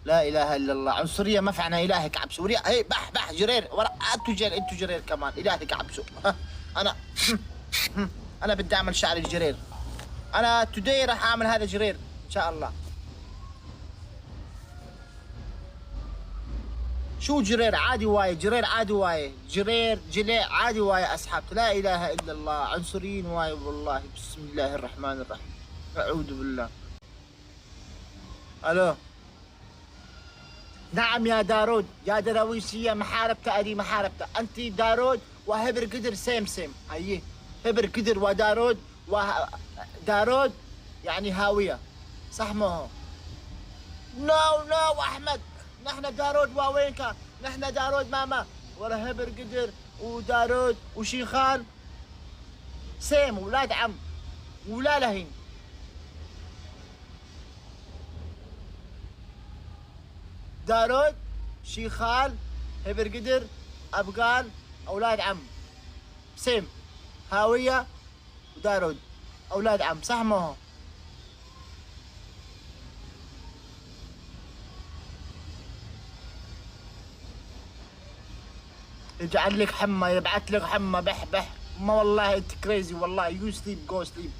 لا اله الا الله. عنصريه ما فعنا. الهك عبسوا يا هي. بح بح جرير ورا. انتوا جرير، انتوا جرير كمان. الهك عبسوا. انا انا بدي اعمل شعر الجرير. انا توداي راح اعمل هذا جرير ان شاء الله. شو جرير عادي واي، جرير عادي واي، جرير جليع عادي واي اسحبت. لا اله الا الله. عنصريين واي والله. بسم الله الرحمن الرحيم. اعوذ بالله. الو. نعم يا دارود، يا درويشية محاربته أدي محاربته. أنت دارود وهبر قدر سيم سيم. هيه هبر قدر ودارود دارود يعني هاوية. صح ما هو؟ نو نو أحمد، نحن دارود وين كان؟ نحن دارود ماما ولا هبر قدر ودارود وشيخان سيم ولاد عم ولا لهين. دارود شيخال هبر قدر أبقال أولاد عم سيم هاوية ودارود أولاد عم. صح ما هو؟ يجعل لك حمى، يبعث لك حمى. بح بح. ما والله انت كريزي والله. يو سليب جو سليب.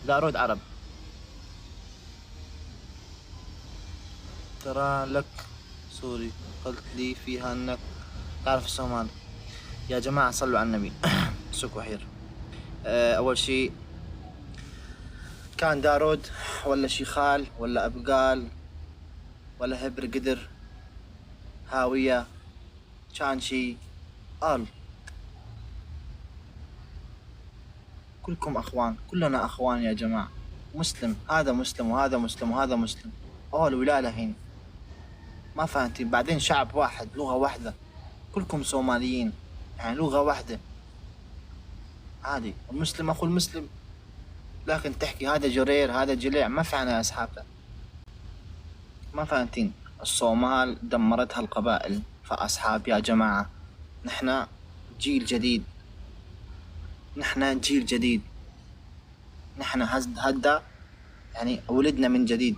دارود عرب. ترى لك سوري قلت لي فيها انك تعرف الصومال. يا جماعة صلوا على النبي. سوق وحير. اول شي كان دارود ولا شيخال ولا ابقال ولا هبر قدر هاوية كان شي قال كلكم اخوان، كلنا اخوان يا جماعة. مسلم هذا مسلم وهذا مسلم وهذا مسلم. اول ولا لهين. ما فهمتي؟ بعدين شعب واحد، لغة واحدة، كلكم صوماليين يعني لغة واحدة. عادي المسلم اخو المسلم. لكن تحكي هذا جرير هذا جليع ما فعنا يا اصحابنا. ما فهمتين؟ الصومال دمرتها القبائل. فاصحاب يا جماعة، نحن جيل جديد، نحن جيل جديد، نحن هدا يعني ولدنا من جديد.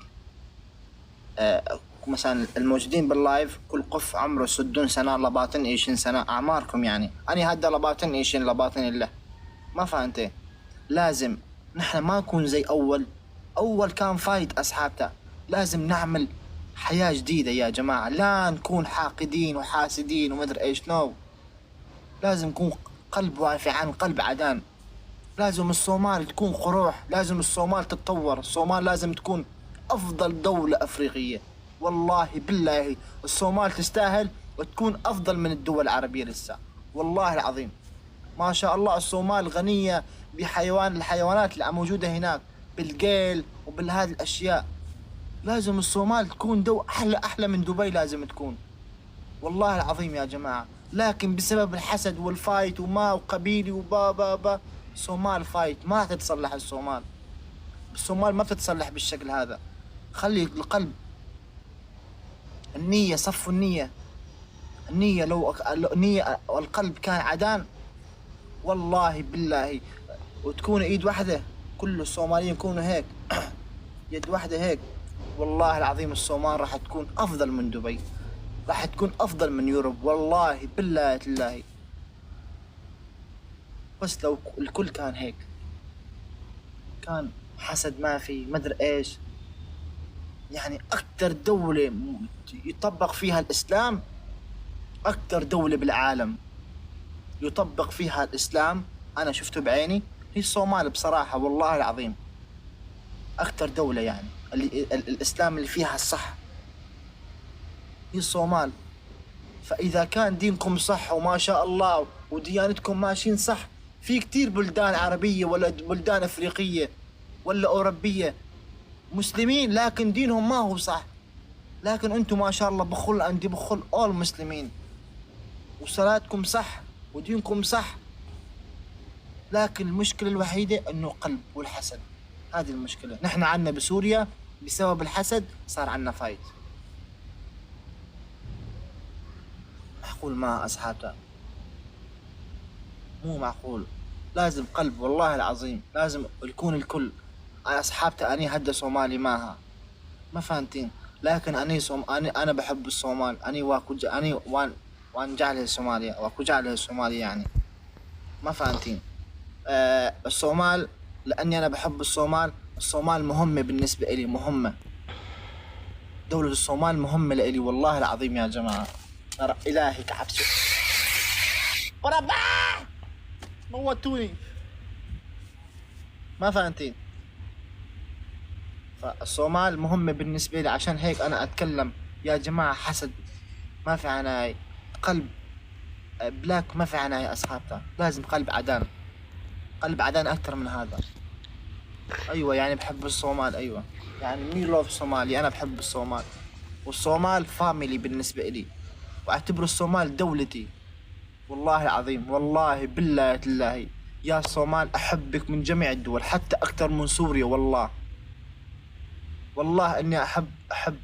مثلا الموجودين باللايف كل قف عمره 60 سنة لباطن 20 سنة أعماركم يعني. أنا هدا لباطن 20 لباطن الله. ما فهمتي؟ لازم نحن ما نكون زي أول كان فايت أصحابته. لازم نعمل حياة جديدة يا جماعة. لا نكون حاقدين وحاسدين ومدري إيش. نو. لازم نكون قلب وافي عن قلب عدان. لازم الصومال تكون قروح. لازم الصومال تتطور. الصومال لازم تكون أفضل دولة أفريقية. والله بالله الصومال تستاهل وتكون أفضل من الدول العربية لسه. والله العظيم ما شاء الله الصومال غنية الحيوانات اللي موجودة هناك بالقيل وبالهذه الأشياء. لازم الصومال تكون أحلى من دبي لازم تكون. والله العظيم يا جماعة. لكن بسبب الحسد والفايت وما وقبيلي وبا الصومال فايت. ما تتصلح الصومال. الصومال ما تتصلح بالشكل هذا. خلي القلب، النية، صفوا النية. النية لو النية والقلب كان عدان والله بالله وتكون ايد واحدة كل الصوماليين يكونوا هيك. يد واحدة هيك. والله العظيم الصومال راح تكون افضل من دبي، راح تكون افضل من يوروب. والله بالله تالله. بس لو الكل كان هيك، كان حسد ما في مدري ايش. يعني اكتر دولة يطبق فيها الاسلام، اكتر دولة بالعالم يطبق فيها الاسلام انا شفته بعيني هي الصومال بصراحة. والله العظيم اكتر دولة يعني الاسلام اللي فيها الصح هي الصومال. فاذا كان دينكم صح وما شاء الله وديانتكم ماشيين صح، في كتير بلدان عربية ولا بلدان افريقية ولا اوروبية مسلمين لكن دينهم ما هو صح. لكن انتم ما شاء الله بخل عندي بخل اول مسلمين وصلاتكم صح ودينكم صح. لكن المشكلة الوحيدة انه قلب والحسد. هذه المشكلة. نحن عنا بسوريا بسبب الحسد صار عنا فايت. معقول ما اصحابها؟ مو معقول. لازم قلب والله العظيم. لازم يكون الكل اصحابته اني هدا صومالي معها، ما فهمتين؟ لكن اني انا بحب الصومال، اني اني وان جعله صوماليا واكو جعله صومالي يعني، ما فهمتين؟ الصومال، لاني انا بحب الصومال. الصومال مهمة بالنسبة الي، مهمة. دولة الصومال مهمة لإلي والله العظيم يا جماعة. ترى إلهي كعبسي وربا موتوني، ما فهمتين؟ فالصومال مهمة بالنسبة لي، عشان هيك أنا أتكلم يا جماعة. حسد ما في عناي، قلب بلاك ما في عناي أصحابته، لازم قلب عدان، قلب عدان أكثر من هذا. أيوة يعني بحب الصومال، أيوة يعني مي لوف صومالي، أنا بحب الصومال، والصومال فاميلي بالنسبة إلي، وأعتبر الصومال دولتي. والله العظيم، والله بالله تالله يا صومال أحبك من جميع الدول، حتى أكثر من سوريا. والله والله إني أحب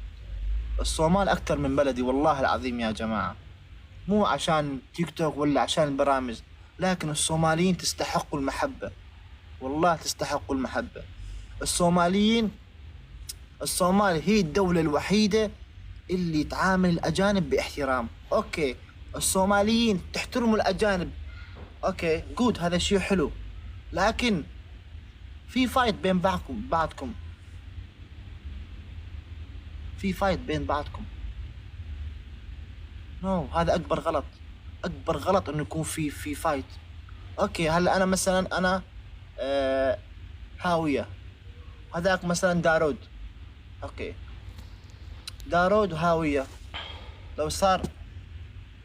الصومال أكثر من بلدي، والله العظيم يا جماعة. مو عشان تيك توك ولا عشان البرامج، لكن الصوماليين تستحقوا المحبة، والله تستحقوا المحبة. الصوماليين، الصومال هي الدولة الوحيدة اللي تعامل الأجانب باحترام. أوكي، الصوماليين تحترموا الأجانب، أوكي جود، هذا شيء حلو، لكن في فايت بين بعضكم، في فايت بين بعضكم. نو هذا أكبر غلط، أكبر غلط إنه يكون في فايت. أوكي هلا أنا مثلا أنا هاوية، هذاك مثلا دارود. أوكي دارود وهاوية، لو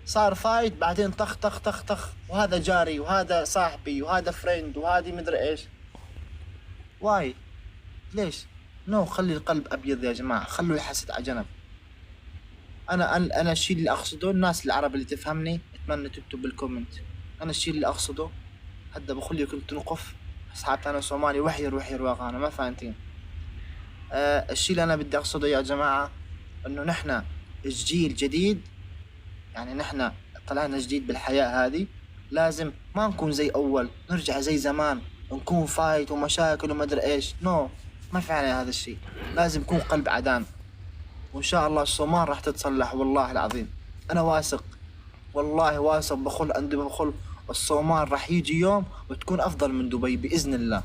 صار فايت بعدين طخ طخ طخ طخ، وهذا جاري وهذا صاحبي وهذا فريند وهذه مدري ايش، واي ليش؟ نو خلي القلب ابيض يا جماعة، خلوا الحسد على جنب. انا الشيء اللي اقصده، الناس العرب اللي تفهمني اتمنى تكتب بالكومنت. انا الشيء اللي اقصده هدا بخلي كنت نقف اصحاب انا صومالي وحير واقعنا، ما فهمتين؟ الشيء اللي انا بدي اقصده يا جماعة انه نحنا الجيل جديد، يعني نحنا طلعنا جديد بالحياة هذه، لازم ما نكون زي اول، نرجع زي زمان نكون فايت ومشاكل وما ادري ايش. نو ما في عليه هذا الشيء، لازم يكون قلب عدان، وان شاء الله الصومال راح تتصلح. والله العظيم انا واثق، والله واثق، بخل الصومال راح يجي يوم وتكون افضل من دبي باذن الله.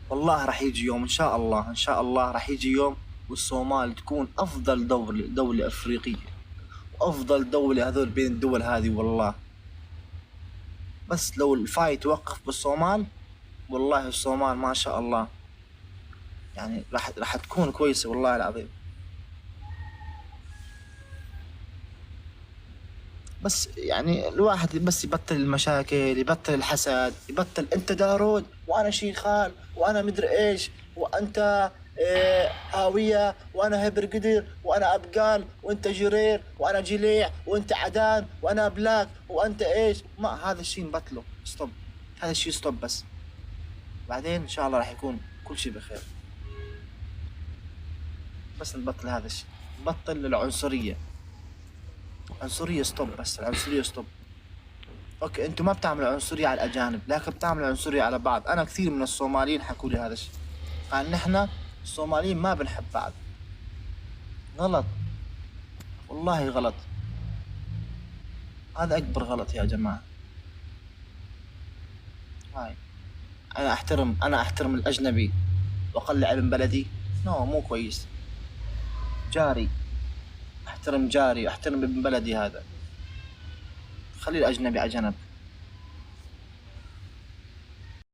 والله راح يجي يوم ان شاء الله، ان شاء الله راح يجي يوم والصومال تكون افضل دولة افريقية، وافضل دولة هذول بين الدول هذه والله. بس لو الفايت وقف بالصومال، والله الصومال ما شاء الله يعني راح تكون كويسة والله العظيم. بس يعني الواحد بس يبطل المشاكل، يبطل الحسد، يبطل انت دارود وانا شيخال وانا مدري ايش، وانت هاوية وانا هبر قدر وانا ابقال وانت جرير وانا جليع وانت عدان وانا بلاك وانت ايش. ما هذا الشيء نبطله، ستوب، هذا الشيء ستوب. بعدين ان شاء الله راح يكون كل شيء بخير. بس نبطل هذا الشيء، نبطل العنصرية، عنصرية ستوب، بس العنصرية ستوب. اوكي انتم ما بتعملوا عنصرية على الاجانب، لكن بتعملوا عنصرية على بعض. انا كثير من الصوماليين حكوا لي هذا الشيء، قال نحن الصوماليين ما بنحب بعض. غلط، والله غلط، هذا اكبر غلط يا جماعة. هاي انا احترم الاجنبي واقلع ابن بلدي؟ نو مو كويس. جاري احترم جاري، احترم ابن بلدي، هذا خلي الاجنبي على جنب.